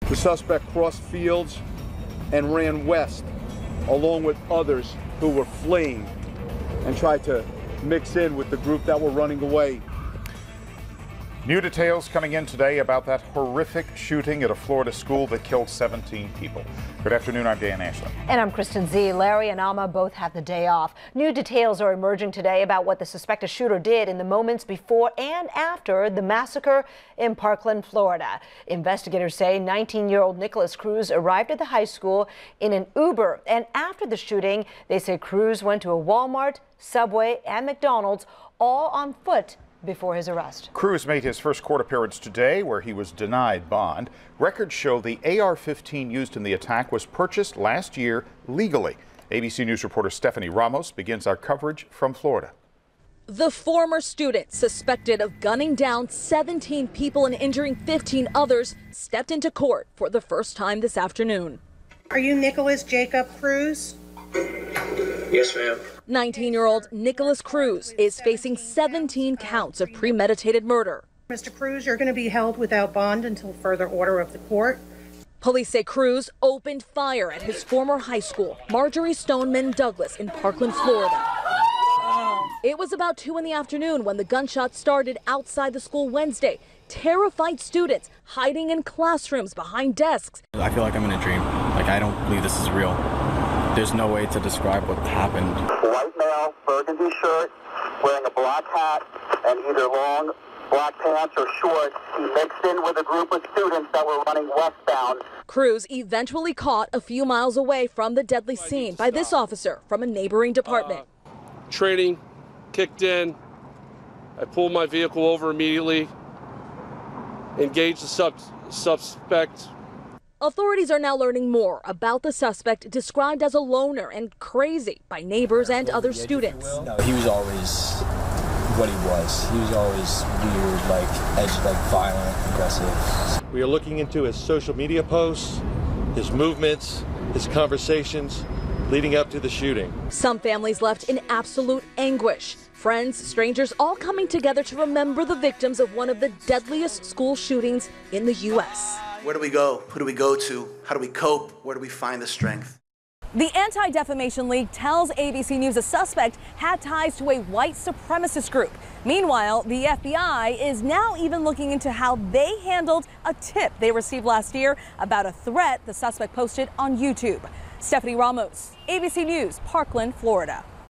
The suspect crossed fields and ran west, along with others who were fleeing, and tried to mix in with the group that were running away. New details coming in today about that horrific shooting at a Florida school that killed 17 people. Good afternoon, I'm Dan Ashley. And I'm Kristen Z. Larry and Alma both have the day off. New details are emerging today about what the suspected shooter did in the moments before and after the massacre in Parkland, Florida. Investigators say 19-year-old Nikolas Cruz arrived at the high school in an Uber, and after the shooting, they say Cruz went to a Walmart, Subway, and McDonald's, all on foot before his arrest. Cruz made his first court appearance today, where he was denied bond. Records show the AR-15 used in the attack was purchased last year legally. ABC News reporter Stephanie Ramos begins our coverage from Florida. The former student suspected of gunning down 17 people and injuring 15 others stepped into court for the first time this afternoon. Are you Nikolas Jacob Cruz? Yes, ma'am. 19-year-old Nikolas Cruz is facing 17 counts of premeditated murder. Mr. Cruz, you're going to be held without bond until further order of the court. Police say Cruz opened fire at his former high school, Marjorie Stoneman Douglas, in Parkland, Florida. It was about 2 in the afternoon when the gunshots started outside the school Wednesday. Terrified students hiding in classrooms behind desks. I feel like I'm in a dream. I don't believe this is real. There's no way to describe what happened. White male, burgundy shirt, wearing a black hat and either long black pants or shorts. He mixed in with a group of students that were running westbound. Cruz eventually caught a few miles away from the deadly scene by this officer from a neighboring department. Training kicked in. I pulled my vehicle over immediately, engaged the suspect. Authorities are now learning more about the suspect, described as a loner and crazy by neighbors and other students. No, he was always what he was. He was always weird, edgy, violent, aggressive. We are looking into his social media posts, his movements, his conversations leading up to the shooting. Some families left in absolute anguish. Friends, strangers, all coming together to remember the victims of one of the deadliest school shootings in the U.S. Where do we go? Who do we go to? How do we cope? Where do we find the strength? The Anti-Defamation League tells ABC News a suspect had ties to a white supremacist group. Meanwhile, the FBI is now even looking into how they handled a tip they received last year about a threat the suspect posted on YouTube. Stephanie Ramos, ABC News, Parkland, Florida.